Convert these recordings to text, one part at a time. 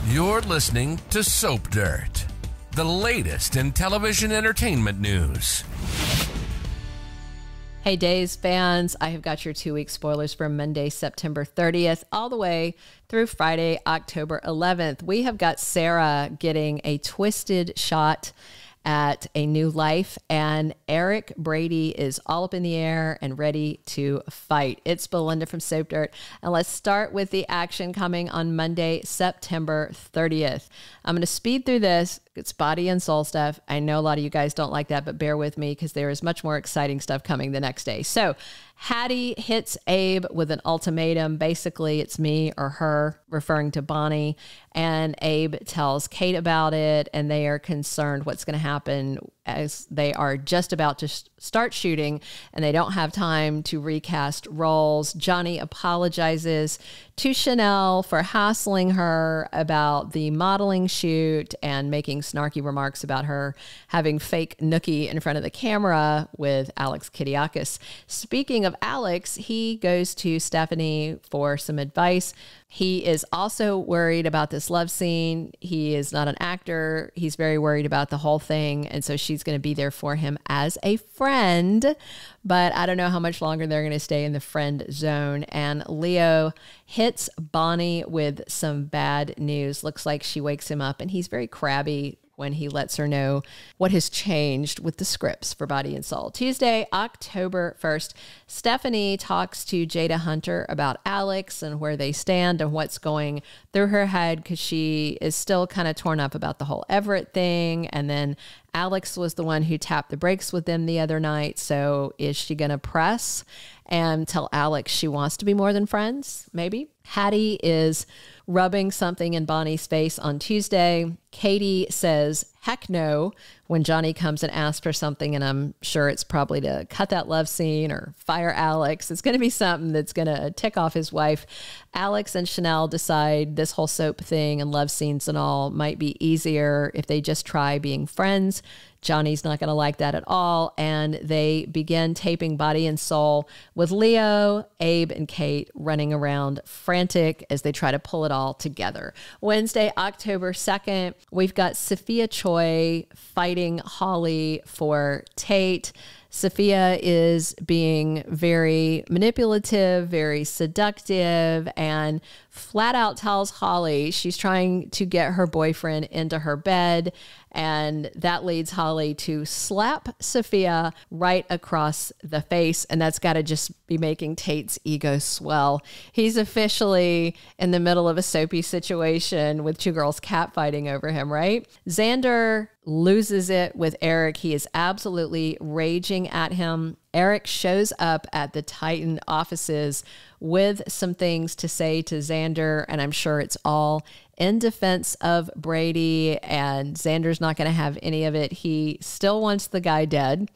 You're listening to Soap Dirt, the latest in television entertainment news. Hey, Days fans, I have got your 2-week spoilers from Monday, September 30th, all the way through Friday, October 11th. We have got Sarah getting a twisted shot at a new life, and Eric Brady is all up in the air and ready to fight. It's Belinda from Soap Dirt, and let's start with the action coming on Monday, September 30th. I'm going to speed through this. It's body and soul stuff. I know a lot of you guys don't like that, but bear with me because there is much more exciting stuff coming the next day. So Hattie hits Abe with an ultimatum. Basically, it's me or her, referring to Bonnie. And Abe tells Kate about it, and they are concerned what's going to happen as they are just about to start shooting, and they don't have time to recast roles. Johnny apologizes to Chanel for hassling her about the modeling shoot and making snarky remarks about her having fake nookie in front of the camera with Alex Kiriakis. Speaking of Alex, he goes to Stephanie for some advice. He is also worried about this love scene. He is not an actor. He's very worried about the whole thing. And so she's going to be there for him as a friend. But I don't know how much longer they're going to stay in the friend zone. And Leo hits Bonnie with some bad news. Looks like she wakes him up, and he's very crabby when he lets her know what has changed with the scripts for Body and Soul. Tuesday, October 1st, Stephanie talks to Jada Hunter about Alex and where they stand and what's going through her head, because she is still kind of torn up about the whole Everett thing. And then Alex was the one who tapped the brakes with them the other night. So is she going to press and tell Alex she wants to be more than friends? Maybe. Hattie is rubbing something in Bonnie's face on Tuesday. Katie says, heck no, when Johnny comes and asks for something, and I'm sure it's probably to cut that love scene or fire Alex. It's going to be something that's going to tick off his wife. Alex and Chanel decide this whole soap thing and love scenes and all might be easier if they just try being friends. Johnny's not going to like that at all, and they begin taping Body and Soul with Leo, Abe, and Kate running around frantic as they try to pull it all together. Wednesday, October 2nd, we've got Sofia Choi fighting Holly for Tate. Sofia is being very manipulative, very seductive, and flat out tells Holly she's trying to get her boyfriend into her bed. And that leads Holly to slap Sofia right across the face. And that's got to just be making Tate's ego swell. He's officially in the middle of a soapy situation with two girls catfighting over him, right? Xander loses it with Eric. He is absolutely raging at him. Eric shows up at the Titan offices with some things to say to Xander, and I'm sure it's all in defense of Brady, and Xander's not going to have any of it. He still wants the guy dead,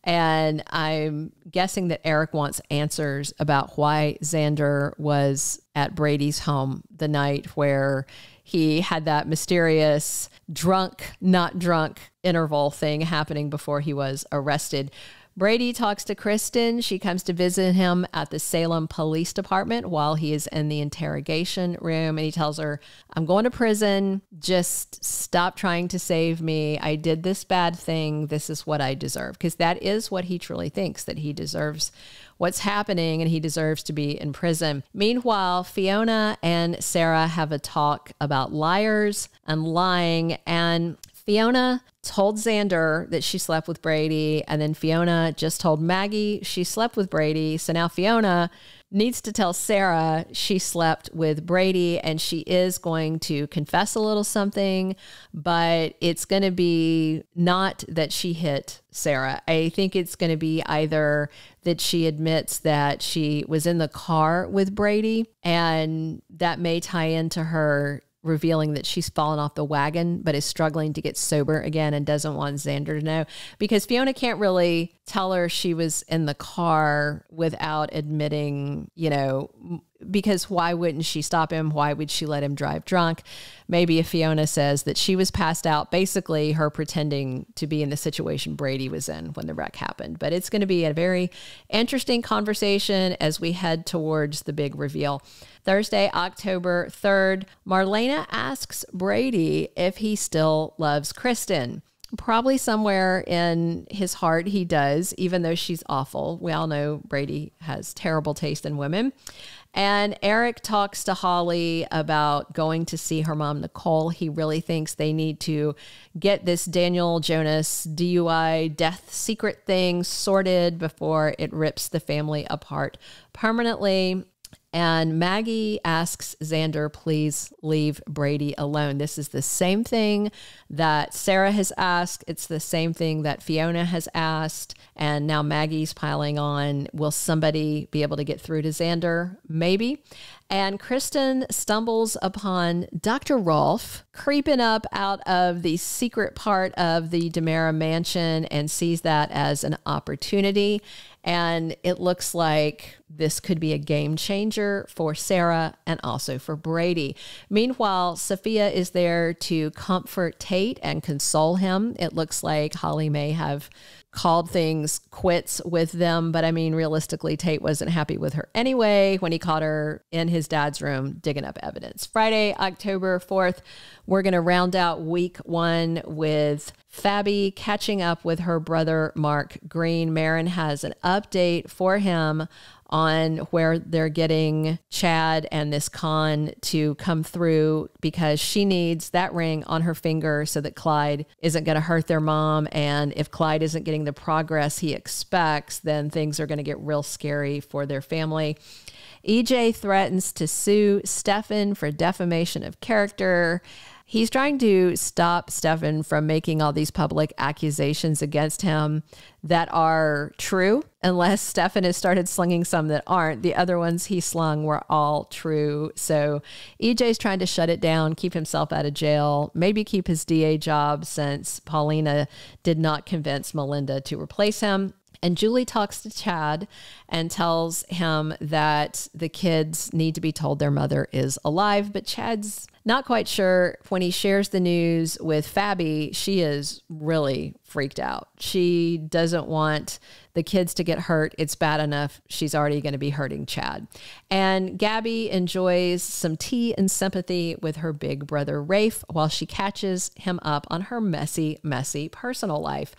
and I'm guessing that Eric wants answers about why Xander was at Brady's home the night where he had that mysterious drunk, not drunk interval thing happening before he was arrested. Brady talks to Kristen. She comes to visit him at the Salem Police Department while he is in the interrogation room. And he tells her, I'm going to prison. Just stop trying to save me. I did this bad thing. This is what I deserve. Because that is what he truly thinks, that he deserves what's happening and he deserves to be in prison. Meanwhile, Fiona and Sarah have a talk about liars and lying, and Fiona told Xander that she slept with Brady, and then Fiona just told Maggie she slept with Brady. So now Fiona needs to tell Sarah she slept with Brady, and she is going to confess a little something, but it's going to be not that she hit Sarah. I think it's going to be either that she admits that she was in the car with Brady, and that may tie into her revealing that she's fallen off the wagon, but is struggling to get sober again and doesn't want Xander to know, because Fiona can't really tell her she was in the car without admitting, you know, because why wouldn't she stop him? Why would she let him drive drunk? Maybe if Fiona says that she was passed out, basically her pretending to be in the situation Brady was in when the wreck happened. But it's going to be a very interesting conversation as we head towards the big reveal. Thursday, October 3rd, Marlena asks Brady if he still loves Kristen. Probably somewhere in his heart he does, even though she's awful. We all know Brady has terrible taste in women. And Eric talks to Holly about going to see her mom, Nicole. He really thinks they need to get this Daniel Jonas DUI death secret thing sorted before it rips the family apart permanently. And Maggie asks Xander, please leave Brady alone. This is the same thing that Sarah has asked. It's the same thing that Fiona has asked. And now Maggie's piling on. Will somebody be able to get through to Xander? Maybe. And Kristen stumbles upon Dr. Rolfe creeping up out of the secret part of the DiMera mansion and sees that as an opportunity. And it looks like this could be a game changer for Sarah and also for Brady. Meanwhile, Sofia is there to comfort Tate and console him. It looks like Holly may have called things quits with them. But I mean, realistically, Tate wasn't happy with her anyway when he caught her in his dad's room digging up evidence. Friday, October 4th, we're going to round out week 1 with Fabi catching up with her brother, Mark Green. Marin has an update for him on where they're getting Chad and this con to come through because she needs that ring on her finger so that Clyde isn't going to hurt their mom. And if Clyde isn't getting the progress he expects, then things are going to get real scary for their family. EJ threatens to sue Stefan for defamation of character. He's trying to stop Stefan from making all these public accusations against him that are true, unless Stefan has started slinging some that aren't. The other ones he slung were all true. So EJ's trying to shut it down, keep himself out of jail, maybe keep his DA job since Paulina did not convince Melinda to replace him. And Julie talks to Chad and tells him that the kids need to be told their mother is alive. But Chad's not quite sure. When he shares the news with Fabi, she is really freaked out. She doesn't want the kids to get hurt. It's bad enough. She's already going to be hurting Chad. And Gabby enjoys some tea and sympathy with her big brother, Rafe, while she catches him up on her messy, messy personal life.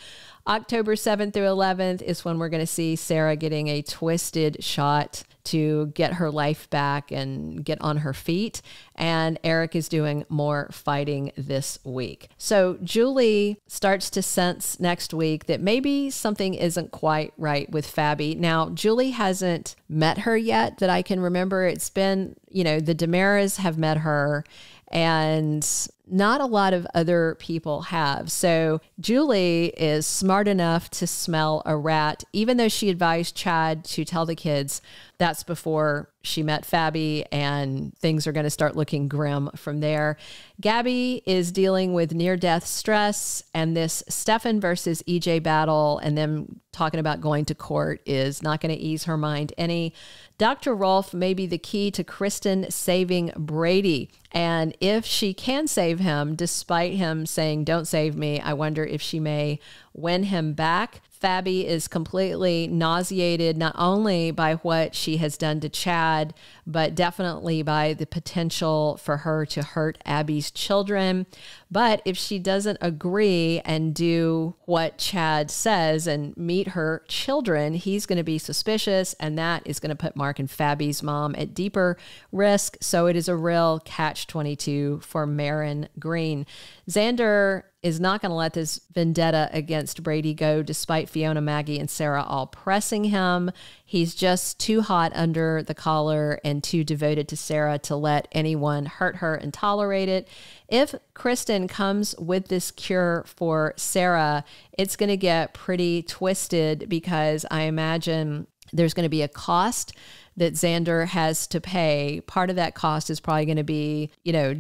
October 7th through 11th is when we're going to see Sarah getting a twisted shot to get her life back and get on her feet. And Eric is doing more fighting this week. So Julie starts to sense next week that maybe something isn't quite right with Fabi. Now, Julie hasn't met her yet that I can remember. It's been, the DiMeras have met her and not a lot of other people have. So Julie is smart enough to smell a rat, even though she advised Chad to tell the kids. That's before she met Fabi, and things are going to start looking grim from there. Gabby is dealing with near-death stress, and this Stefan versus EJ battle and them talking about going to court is not going to ease her mind any. Dr. Rolfe may be the key to Kristen saving Brady. And if she can save him, despite him saying, don't save me, I wonder if she may win him back. Fabi is completely nauseated, not only by what she has done to Chad, but definitely by the potential for her to hurt Abby's children. But if she doesn't agree and do what Chad says and meet her children, he's going to be suspicious, and that is going to put Mark and Fabi's mom at deeper risk. So it is a real catch-22 for Marin Green. Xander is not going to let this vendetta against Brady go, despite Fiona, Maggie, and Sarah all pressing him. He's just too hot under the collar and too devoted to Sarah to let anyone hurt her and tolerate it. If Kristen comes with this cure for Sarah, it's going to get pretty twisted because I imagine there's going to be a cost that Xander has to pay. Part of that cost is probably going to be,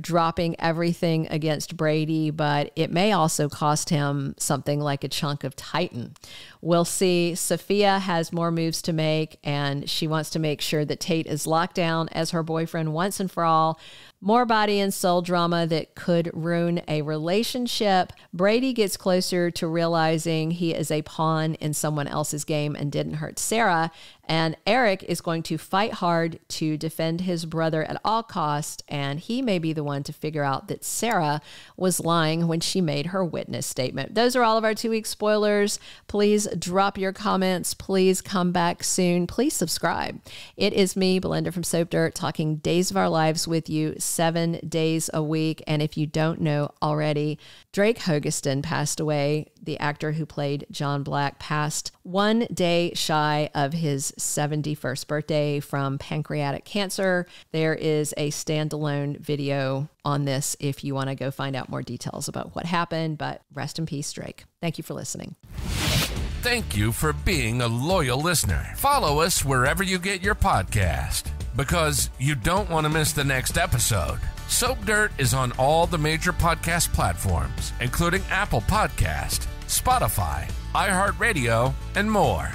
dropping everything against Brady, but it may also cost him something like a chunk of Titan. We'll see. Sofia has more moves to make, and she wants to make sure that Tate is locked down as her boyfriend once and for all. More body and soul drama that could ruin a relationship. Brady gets closer to realizing he is a pawn in someone else's game and didn't hurt Sarah. And Eric is going to fight hard to defend his brother at all costs, and he may be the one to figure out that Sarah was lying when she made her witness statement. Those are all of our 2-week spoilers. Please drop your comments. Please come back soon. Please subscribe. It is me, Belinda from Soap Dirt, talking Days of Our Lives with you 7 days a week. And if you don't know already, Drake Hogestyn passed away. The actor who played John Black passed 1 day shy of his 71st birthday from pancreatic cancer. There is a standalone video on this if you want to go find out more details about what happened, but rest in peace, Drake. Thank you for listening. Thank you for being a loyal listener. Follow us wherever you get your podcast, because you don't want to miss the next episode. Soap Dirt is on all the major podcast platforms, including Apple Podcast, Spotify, iHeartRadio, and more.